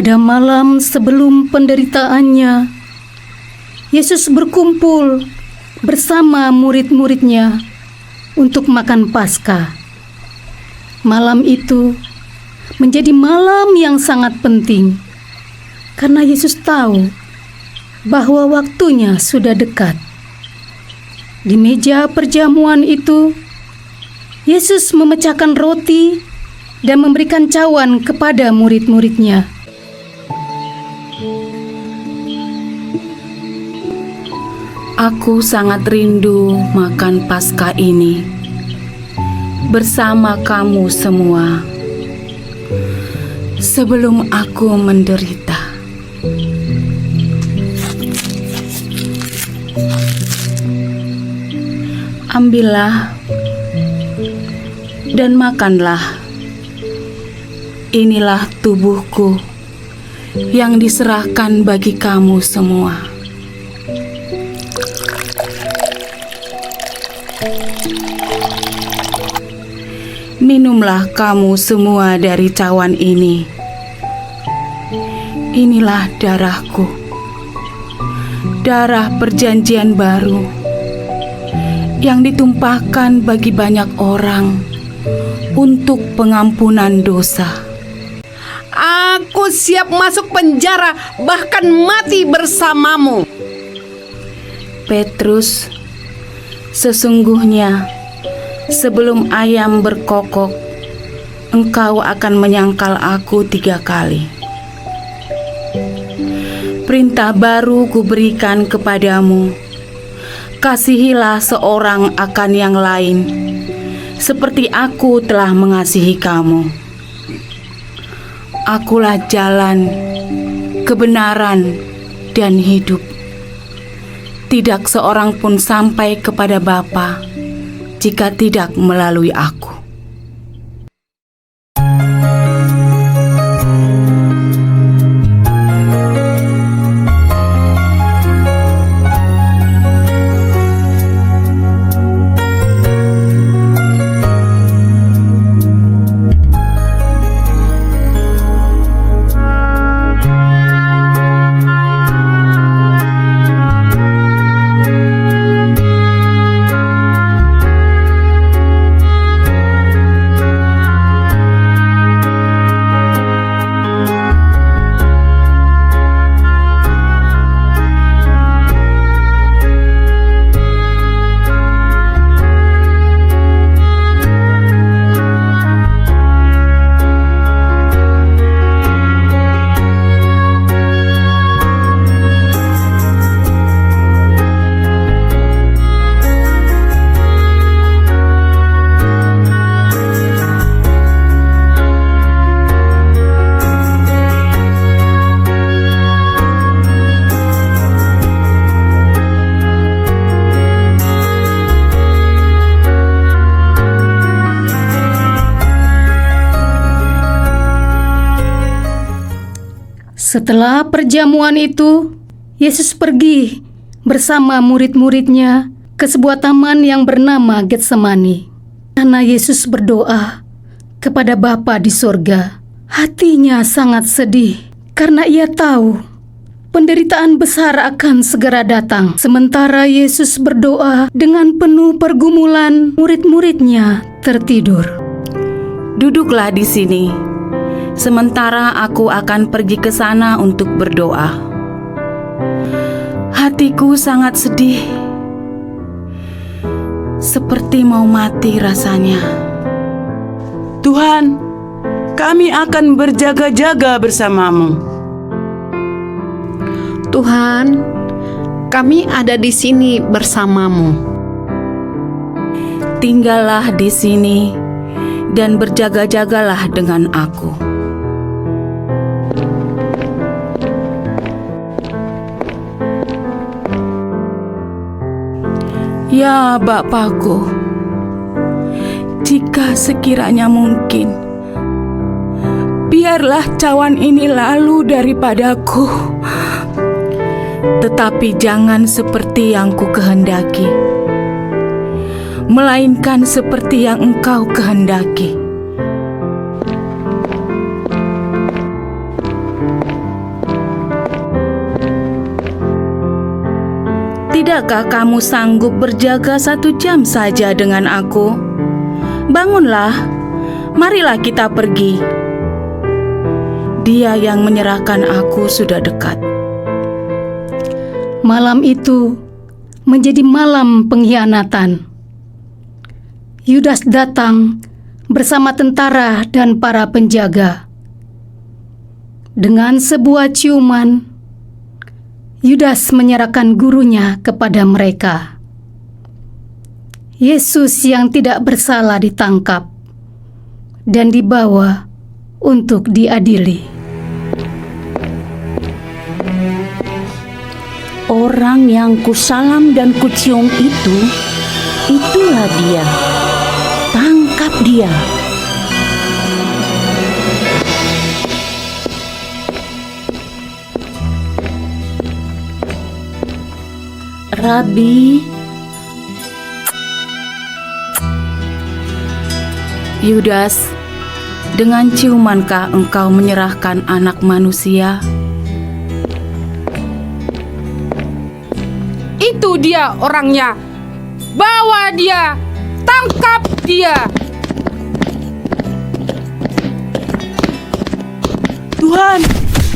Pada malam sebelum penderitaannya, Yesus berkumpul bersama murid-muridnya untuk makan Paskah. Malam itu menjadi malam yang sangat penting karena Yesus tahu bahwa waktunya sudah dekat. Di meja perjamuan itu, Yesus memecahkan roti dan memberikan cawan kepada murid-muridnya. Aku sangat rindu makan Paskah ini bersama kamu semua sebelum aku menderita. Ambillah dan makanlah. Inilah tubuhku yang diserahkan bagi kamu semua. Minumlah kamu semua dari cawan ini. Inilah darahku, darah perjanjian baru yang ditumpahkan bagi banyak orang untuk pengampunan dosa. Aku siap masuk penjara, bahkan mati bersamamu. Petrus, sesungguhnya sebelum ayam berkokok, engkau akan menyangkal aku 3 kali. Perintah baru kuberikan kepadamu, kasihilah seorang akan yang lain, seperti aku telah mengasihi kamu. Akulah jalan, kebenaran, dan hidup. Tidak seorang pun sampai kepada Bapa jika tidak melalui aku. Setelah perjamuan itu, Yesus pergi bersama murid-muridnya ke sebuah taman yang bernama Getsemani. Karena Yesus berdoa kepada Bapa di sorga. Hatinya sangat sedih karena ia tahu penderitaan besar akan segera datang. Sementara Yesus berdoa dengan penuh pergumulan, murid-muridnya tertidur. Duduklah di sini, sementara aku akan pergi ke sana untuk berdoa. Hatiku sangat sedih, seperti mau mati rasanya. Tuhan, kami akan berjaga-jaga bersamamu. Tuhan, kami ada di sini bersamamu. Tinggallah di sini dan berjaga-jagalah dengan aku. Ya Bapakku, jika sekiranya mungkin, biarlah cawan ini lalu daripadaku. Tetapi jangan seperti yang ku kehendaki, melainkan seperti yang Engkau kehendaki. Tidakkah kamu sanggup berjaga 1 jam saja dengan aku? Bangunlah, marilah kita pergi. Dia yang menyerahkan aku sudah dekat. Malam itu menjadi malam pengkhianatan. Yudas datang bersama tentara dan para penjaga. Dengan sebuah ciuman, Yudas menyerahkan gurunya kepada mereka. Yesus yang tidak bersalah ditangkap dan dibawa untuk diadili. Orang yang kusalam dan kucium itu, itulah dia. Tangkap dia. Rabi, Yudas, dengan ciumankah engkau menyerahkan Anak Manusia? Itu dia orangnya. Bawa dia. Tangkap dia. Tuhan,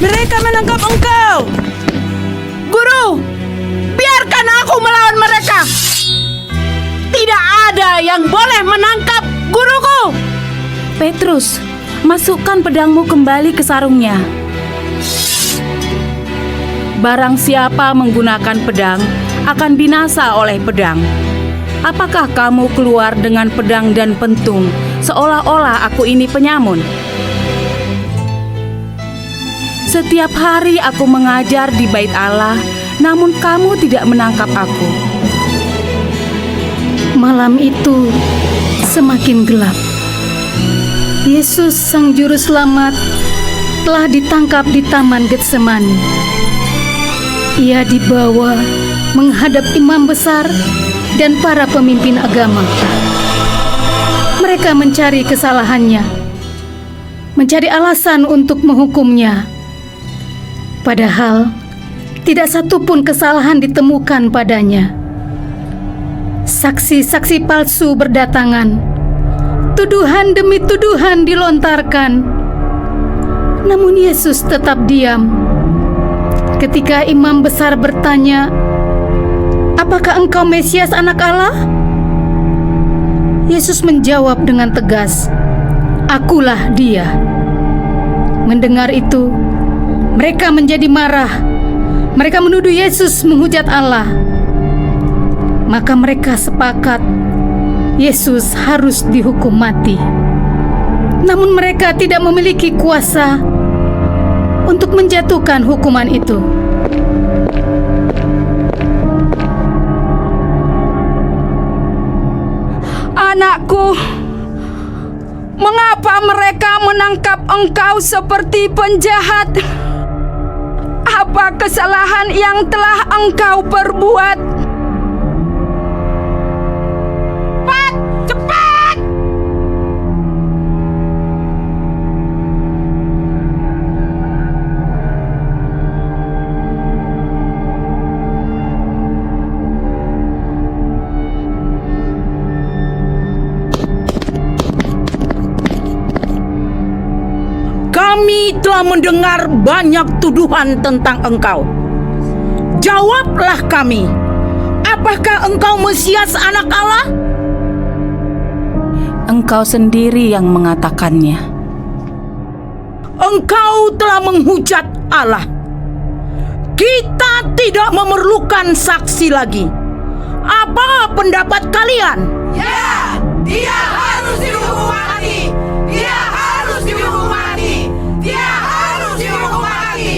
mereka menangkap engkau. Guru, biarkan aku melawan mereka. Tidak ada yang boleh menangkap guruku. Petrus, masukkan pedangmu kembali ke sarungnya. Barang siapa menggunakan pedang akan binasa oleh pedang. Apakah kamu keluar dengan pedang dan pentung, seolah-olah aku ini penyamun? Setiap hari aku mengajar di bait Allah, namun kamu tidak menangkap aku. Malam itu semakin gelap. Yesus Sang Juru Selamat telah ditangkap di Taman Getsemani. Ia dibawa menghadap imam besar dan para pemimpin agama. Mereka mencari kesalahannya, mencari alasan untuk menghukumnya. Padahal tidak satupun kesalahan ditemukan padanya. Saksi-saksi palsu berdatangan, tuduhan demi tuduhan dilontarkan. Namun Yesus tetap diam. Ketika imam besar bertanya, "Apakah engkau Mesias, Anak Allah?" Yesus menjawab dengan tegas, "Akulah Dia." Mendengar itu, mereka menjadi marah. Mereka menuduh Yesus menghujat Allah. Maka mereka sepakat Yesus harus dihukum mati. Namun mereka tidak memiliki kuasa untuk menjatuhkan hukuman itu. Anakku, mengapa mereka menangkap engkau seperti penjahat? Apa kesalahan yang telah engkau perbuat? Cepat! kami telah mendengar banyak tuduhan tentang engkau. Jawablah kami, apakah engkau Mesias, Anak Allah? Engkau sendiri yang mengatakannya. Engkau telah menghujat Allah. Kita tidak memerlukan saksi lagi. Apa pendapat kalian? Ya, dia harus dihukum mati. Dia harus dihukum mati. Dia harus dihukum mati.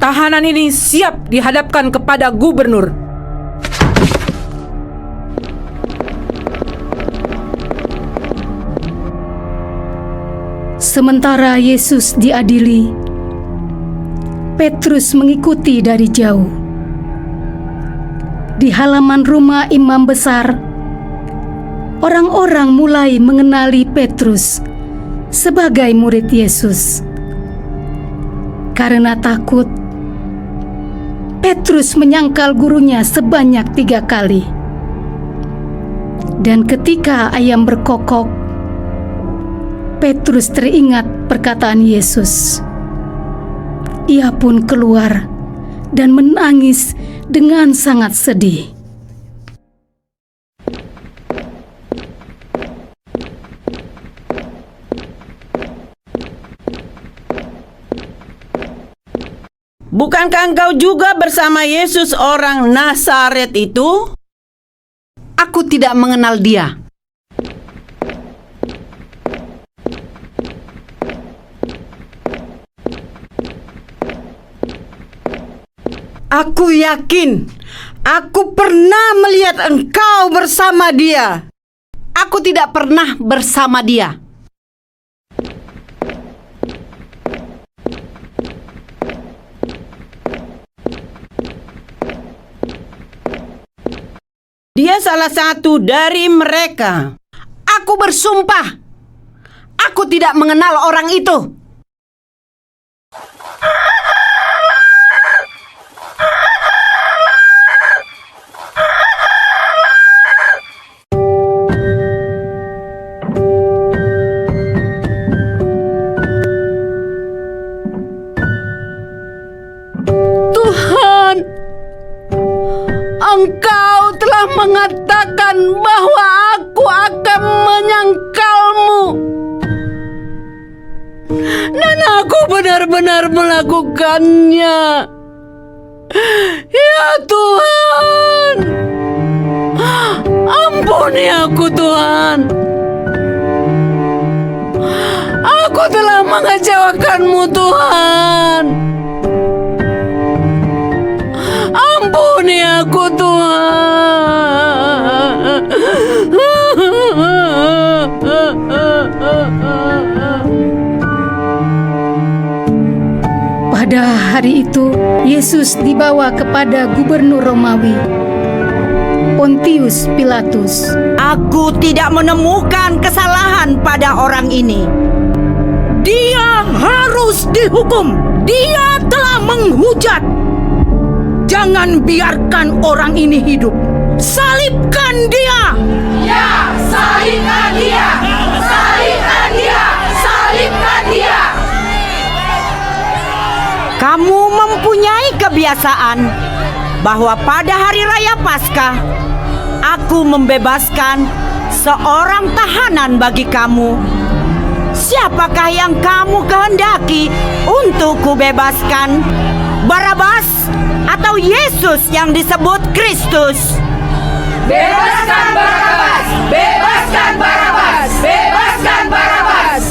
Tahanan ini siap dihadapkan kepada gubernur. Sementara Yesus diadili, Petrus mengikuti dari jauh. Di halaman rumah imam besar, orang-orang mulai mengenali Petrus sebagai murid Yesus. Karena takut, Petrus menyangkal gurunya sebanyak 3 kali. Dan ketika ayam berkokok, Petrus teringat perkataan Yesus. Ia pun keluar dan menangis dengan sangat sedih. Bukankah engkau juga bersama Yesus orang Nazaret itu? Aku tidak mengenal dia. Aku yakin aku pernah melihat engkau bersama dia. Aku tidak pernah bersama dia. Dia salah satu dari mereka. Aku bersumpah, aku tidak mengenal orang itu. Tuhan, Engkau telah mengatakan bahwa aku akan menyangkalmu. Dan aku benar-benar melakukannya. Ya Tuhan, ampuni aku Tuhan. Aku telah mengecewakanmu Tuhan. Ampuni aku Tuhan. Pada hari itu, Yesus dibawa kepada gubernur Romawi, Pontius Pilatus. Aku tidak menemukan kesalahan pada orang ini. Dia harus dihukum. Dia telah menghujat. Jangan biarkan orang ini hidup. Salibkan dia. Ya, salibkan dia! Salibkan dia! Salibkan dia! Kamu mempunyai kebiasaan bahwa pada hari raya Paskah aku membebaskan seorang tahanan bagi kamu. Siapakah yang kamu kehendaki untuk kubebaskan? Barabas atau Yesus yang disebut Kristus? Bebaskan Barabas! Bebaskan Barabas! Bebaskan Barabas!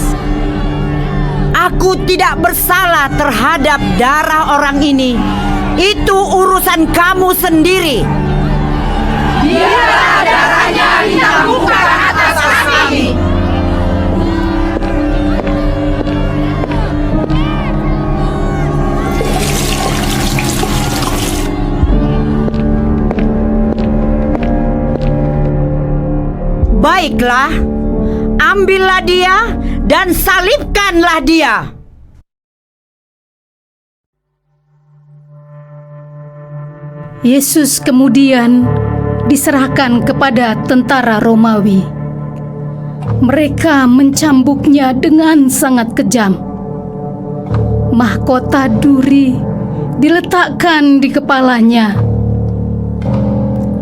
Aku tidak bersalah terhadap darah orang ini. Itu urusan kamu sendiri. Biarlah darahnya ditaburkan atas kami. Baiklah, ambillah dia dan salibkanlah dia. Yesus kemudian diserahkan kepada tentara Romawi. Mereka mencambuknya dengan sangat kejam. Mahkota duri diletakkan di kepalanya.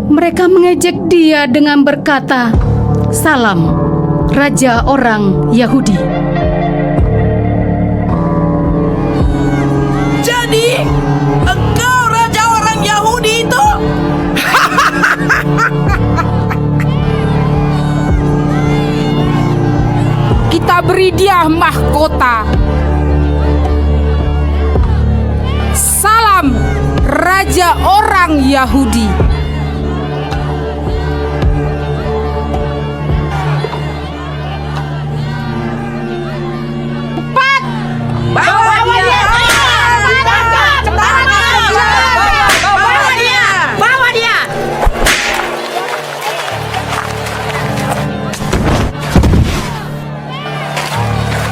Mereka mengejek dia dengan berkata, "Salam, Raja orang Yahudi." Jadi, engkau raja orang Yahudi itu? Kita beri dia mahkota. Salam, Raja orang Yahudi. Bawa dia! Bawa dia! Bawa dia!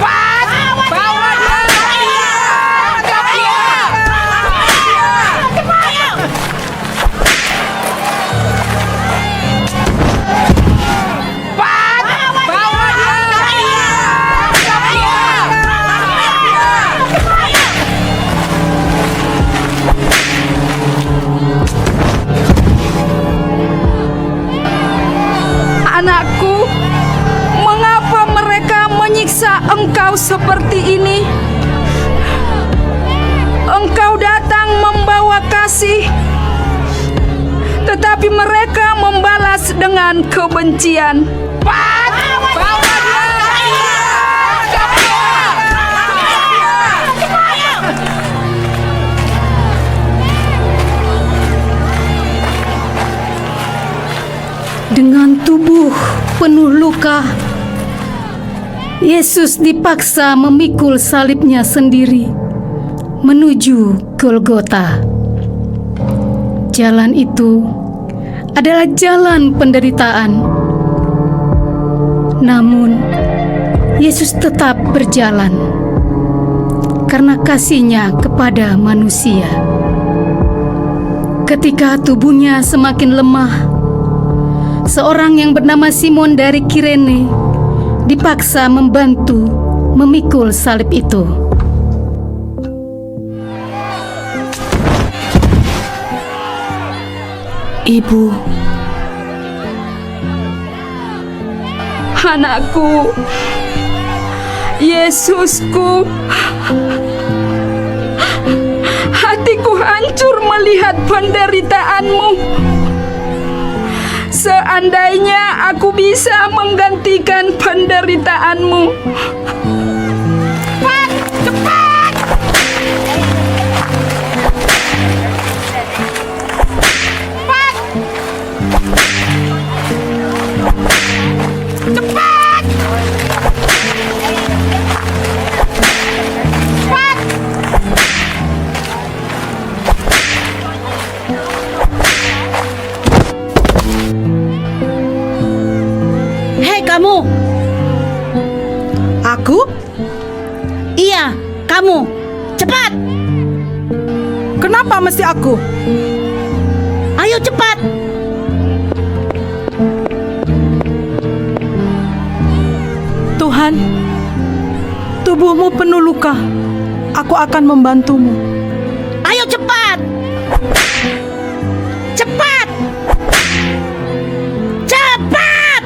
Bawa dibalas dengan kebencian. Dengan tubuh penuh luka, Yesus dipaksa memikul salibnya sendiri menuju Golgota. Jalan itu adalah jalan penderitaan. Namun, Yesus tetap berjalan karena kasih-Nya kepada manusia. Ketika tubuhnya semakin lemah, seorang yang bernama Simon dari Kirene dipaksa membantu memikul salib itu. Ibu, anakku, Yesusku, hatiku hancur melihat penderitaanmu. Seandainya aku bisa menggantikan penderitaanmu. Cepat! Hei kamu! Aku? Iya, kamu! Cepat! Kenapa mesti aku? Ayo cepat! Tuhan, tubuhmu penuh luka. Aku akan membantumu. Ayo cepat! Cepat! Cepat!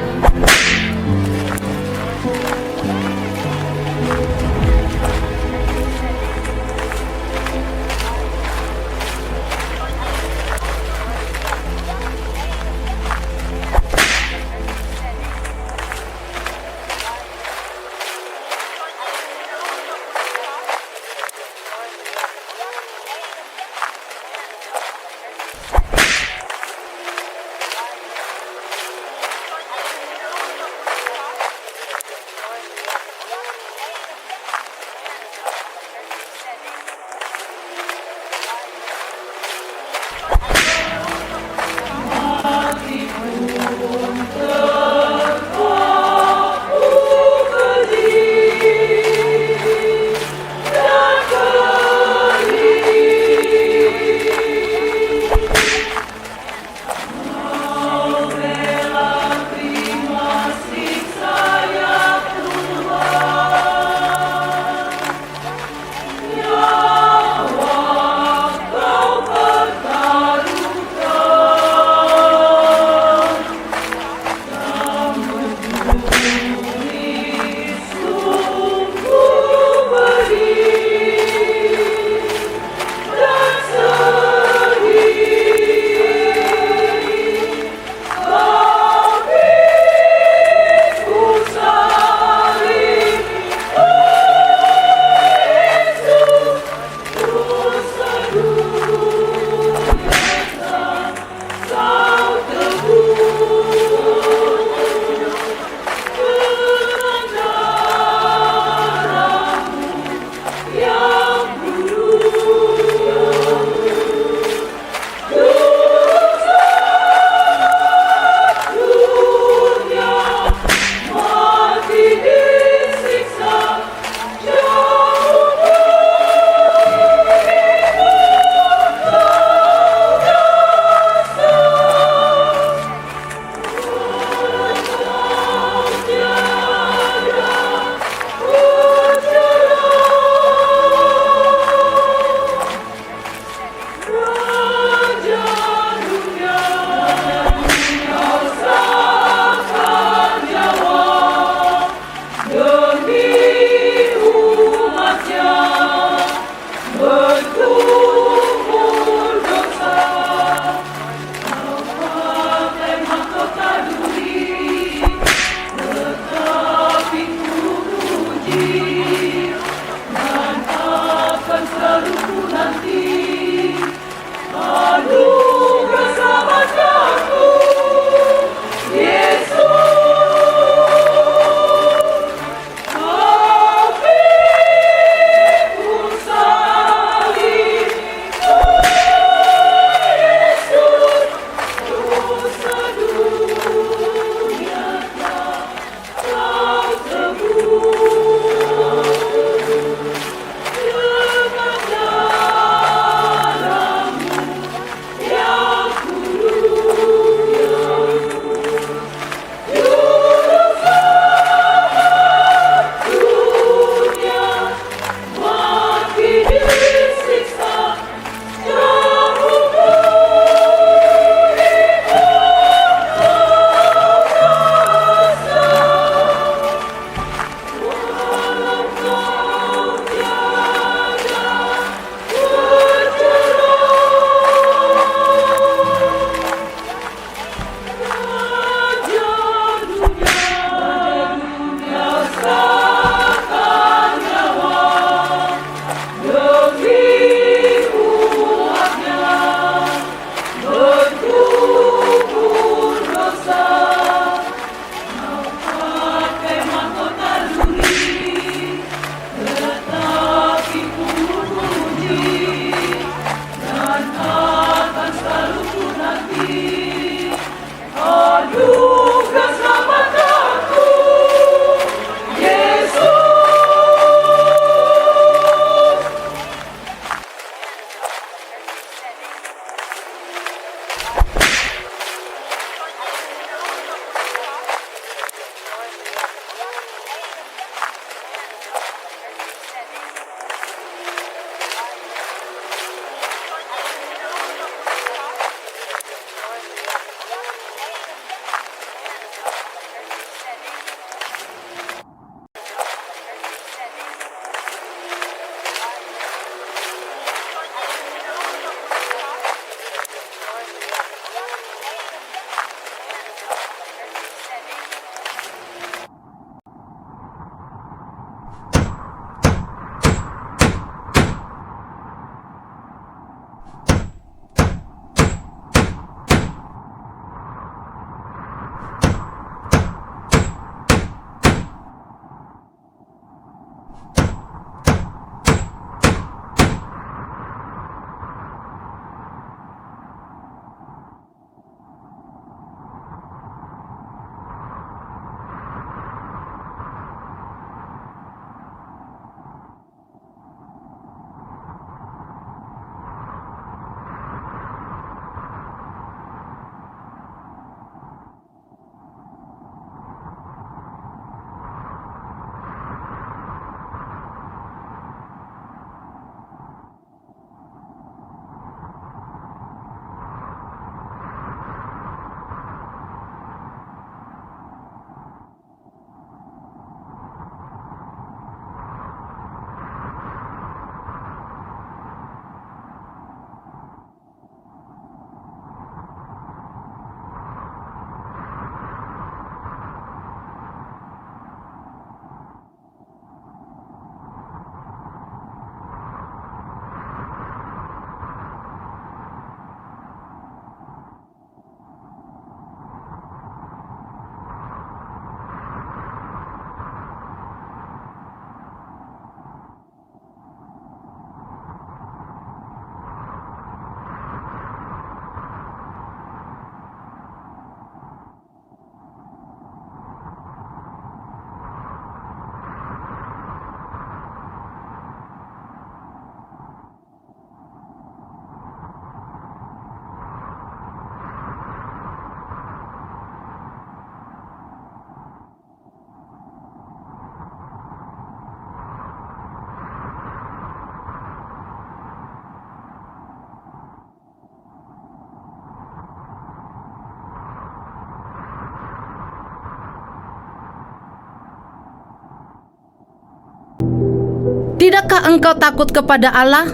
Tidakkah engkau takut kepada Allah?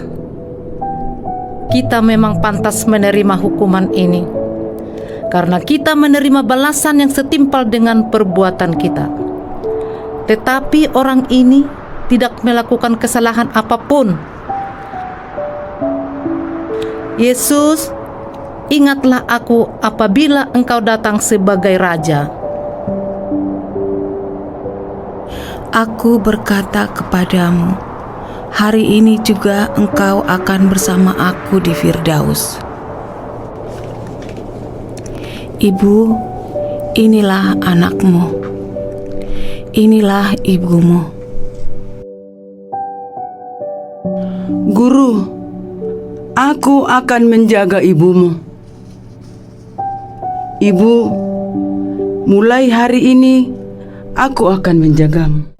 Kita memang pantas menerima hukuman ini, karena kita menerima balasan yang setimpal dengan perbuatan kita. Tetapi orang ini tidak melakukan kesalahan apapun. Yesus, ingatlah aku apabila engkau datang sebagai Raja. Aku berkata kepadamu, hari ini juga engkau akan bersama aku di Firdaus. Ibu, inilah anakmu. Inilah ibumu. Guru, aku akan menjaga ibumu. Ibu, mulai hari ini aku akan menjagamu.